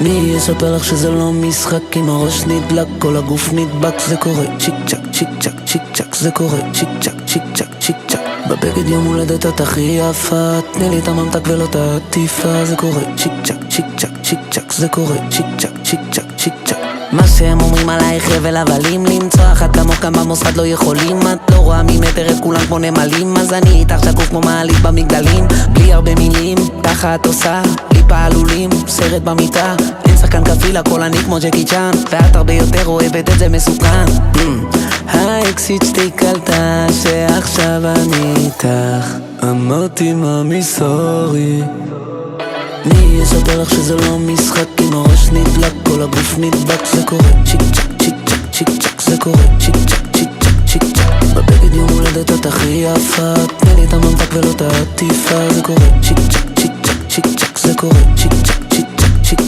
מי יספר לך שזה לא משחק? אם הראש נדלק, כל הגוף נדבק. זה קורה צ'יק צ'ק, צ'יק צ'ק, צ'יק צ'ק. זה קורה צ'יק צ'ק, צ'יק צ'ק, צ'יק צ'ק. בבגד יום הולדת את הכי יפה, תני לי את הממתק ולא את העטיפה. זה קורה צ'יק צ'ק, צ'יק צ'ק, צ'יק צ'ק. זה קורה צ'יק צ'ק, צ'יק צ'ק, צ'יק צ'ק. מה שהם אומרים עלייך הבל הבלים, למצוא אחת כמוך כאן במוסד לא יכולים. את לא רואה ממטר את כולם כמו נמלים, אז אני איתך שקוף כמו מעלית במגדלים. בלי הרבה מילים, ככה את עושה לי פעלולים, סרט במיטה. אין שחקן כפיל, הכל אני כמו ג'קי צ'אן, ואת הרבה יותר אוהבת את זה מסוכן. האקסיט שתי קלטה שעכשיו אני איתך, אמרתי מאמי סורי. מי יספר לך שזה לא משחק? אם הראש נדלק, כל הגוף נדבק. זה קורה צ'יק צ'ק, צ'יק צ'ק, צ'יק צ'ק. זה קורה צ'יק צ'ק, צ'יק צ'ק, צ'יק צ'ק. בבגד יום הולדת את הכי יפה, תני לי את הממתק ולא את העטיפה. זה קורה צ'יק צ'ק, צ'יק צ'ק, צ'יק צ'ק. זה קורה צ'יק צ'ק, צ'יק צ'ק, צ'יק צ'ק.